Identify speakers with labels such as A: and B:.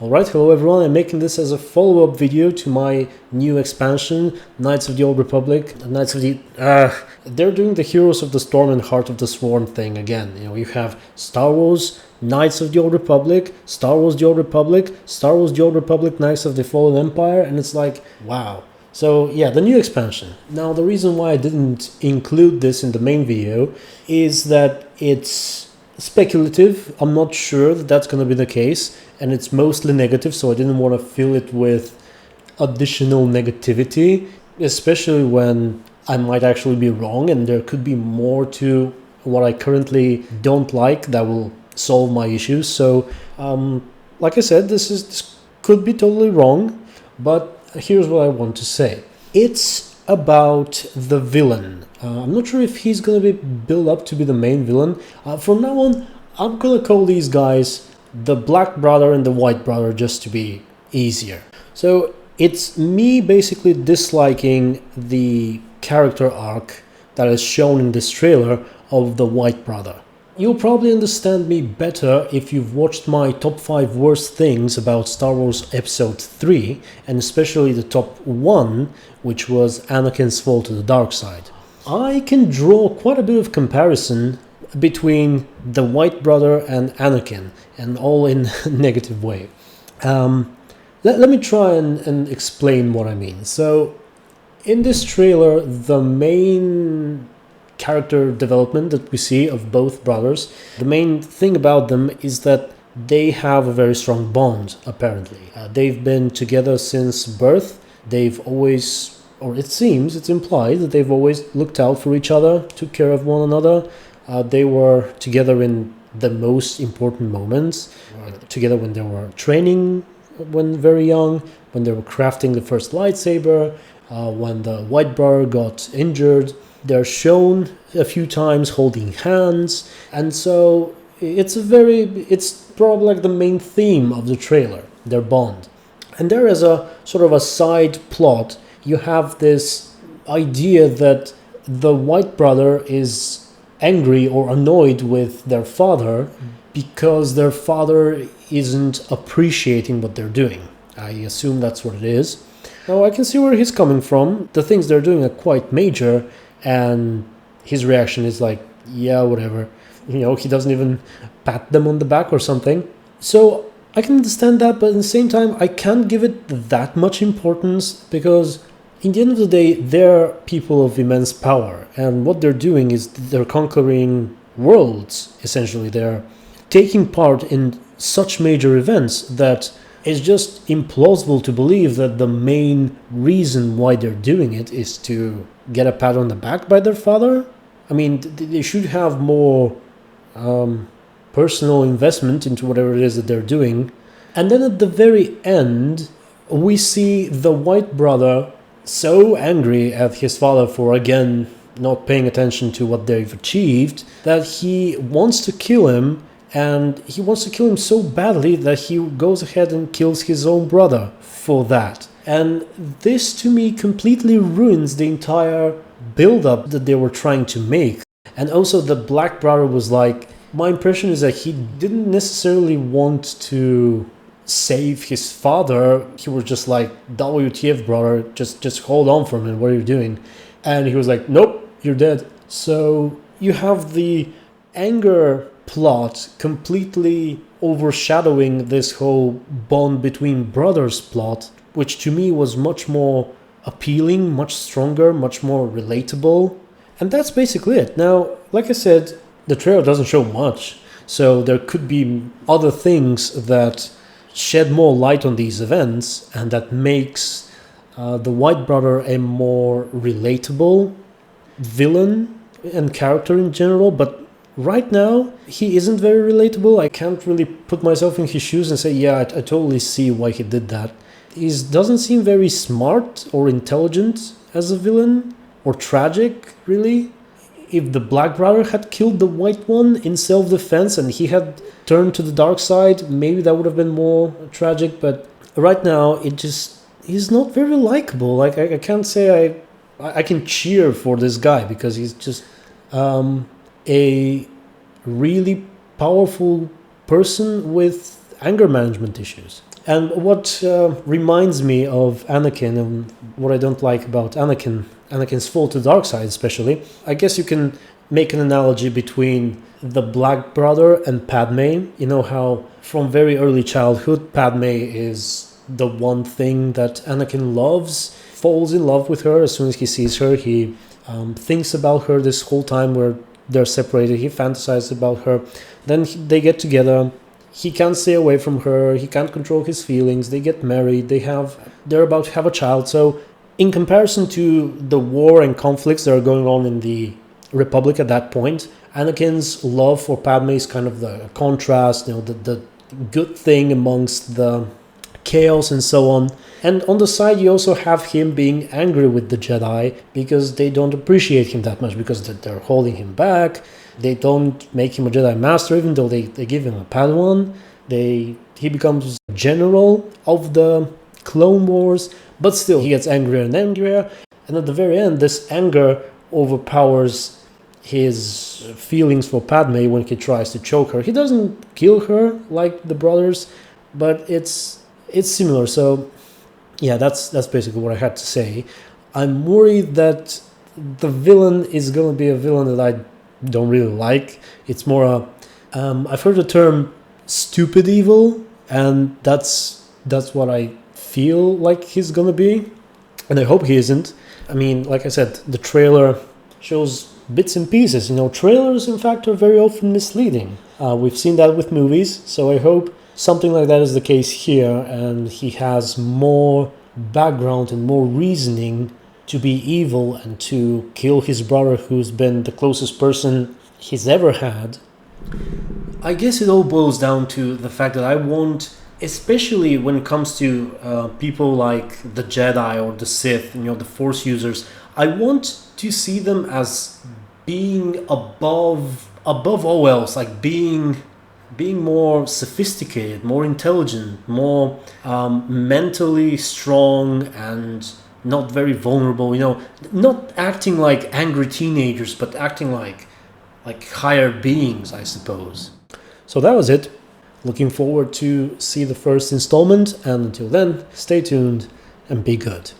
A: Alright, hello everyone, I'm making this as a follow-up video to my new expansion, Knights of the Old Republic, Knights of the... they're doing the Heroes of the Storm and Heart of the Swarm thing again. You know, you have Star Wars, Knights of the Old Republic, Star Wars the Old Republic, Star Wars the Old Republic, Knights of the Fallen Empire, and it's like, wow. So yeah, the new expansion. Now the reason why I didn't include this in the main video is that it's speculative. I'm not sure that that's going to be the case, and it's mostly negative, so I didn't want to fill it with additional negativity, especially when I might actually be wrong and there could be more to what I currently don't like that will solve my issues. So like I said, this could be totally wrong, but here's what I want to say. It's about the villain. I'm not sure if he's going to be built up to be the main villain. From now on, I'm going to call these guys the Black Brother and the White Brother just to be easier. So it's me basically disliking the character arc that is shown in this trailer of the White Brother. You'll probably understand me better if you've watched my top 5 worst things about Star Wars Episode 3, and especially the top 1, which was Anakin's fall to the dark side. I can draw quite a bit of comparison between the White Brother and Anakin, and all in a negative way. Let me try and explain what I mean. So, in this trailer, the main character development that we see of both brothers, the main thing about them is that they have a very strong bond, apparently. They've been together since birth. They've always, or it seems, it's implied that they've always looked out for each other, took care of one another. They were together in the most important moments, together when they were training when very young, when they were crafting the first lightsaber, when the White Brother got injured. They're shown a few times holding hands, and so it's probably like the main theme of the trailer, their bond. And there is a sort of a side plot. You have this idea that the White Brother is angry or annoyed with their father because their father isn't appreciating what they're doing. I assume that's what it is. Now I can see where he's coming from. The things they're doing are quite major, and his reaction is like, yeah, whatever. You know, he doesn't even pat them on the back or something. So I can understand that, but at the same time, I can't give it that much importance because in the end of the day, they're people of immense power. And what they're doing is they're conquering worlds, essentially. They're taking part in such major events that it's just implausible to believe that the main reason why they're doing it is to get a pat on the back by their father. I mean, they should have more personal investment into whatever it is that they're doing. And then at the very end, we see the White Brother so angry at his father for, again, not paying attention to what they've achieved, that he wants to kill him. And he wants to kill him so badly that he goes ahead and kills his own brother for that. And this, to me, completely ruins the entire build-up that they were trying to make. And also the Black Brother was like, my impression is that he didn't necessarily want to save his father. He was just like, WTF, brother, just hold on for a minute, what are you doing? And he was like, nope, you're dead. So you have the anger plot completely overshadowing this whole bond between brothers plot, which to me was much more appealing, much stronger, much more relatable. And that's basically it. Now, like I said, the trailer doesn't show much, so there could be other things that shed more light on these events and that makes the White Brother a more relatable villain and character in general, but right now, he isn't very relatable. I can't really put myself in his shoes and say, yeah, I totally see why he did that. He doesn't seem very smart or intelligent as a villain, or tragic, really. If the Black Brother had killed the White One in self-defense and he had turned to the dark side, maybe that would have been more tragic, but right now, he's not very likable. Like, I can't say I can cheer for this guy because he's just a really powerful person with anger management issues. And what reminds me of Anakin, and what I don't like about Anakin's fall to the dark side especially, I guess you can make an analogy between the Black Brother and Padme. You know how from very early childhood, Padme is the one thing that Anakin loves, falls in love with her as soon as he sees her. He thinks about her this whole time where they're separated. He fantasizes about her. Then they get together. He can't stay away from her. He can't control his feelings. They get married. They're about to have a child. So in comparison to the war and conflicts that are going on in the Republic at that point, Anakin's love for Padme is kind of the contrast, the good thing amongst the chaos and so on. And on the side, you also have him being angry with the Jedi because they don't appreciate him that much, because they're holding him back. They don't make him a Jedi Master, even though they give him a Padawan. He becomes general of the Clone Wars, but still he gets angrier and angrier. And at the very end, this anger overpowers his feelings for Padme when he tries to choke her. He doesn't kill her like the brothers, but it's similar. So yeah, that's basically what I had to say. I'm worried that the villain is going to be a villain that I don't really like. It's more I've heard the term stupid evil, and that's what I feel like he's going to be, and I hope he isn't. I mean, like I said, the trailer shows bits and pieces. Trailers, in fact, are very often misleading. We've seen that with movies, so I hope something like that is the case here, and he has more background and more reasoning to be evil and to kill his brother, who's been the closest person he's ever had. I guess it all boils down to the fact that I want, especially when it comes to people like the Jedi or the Sith, the Force users, I want to see them as being above all else, like being more sophisticated, more intelligent, more mentally strong, and not very vulnerable. Not acting like angry teenagers, but acting like higher beings, I suppose. So that was it. Looking forward to see the first installment, and until then, stay tuned and be good.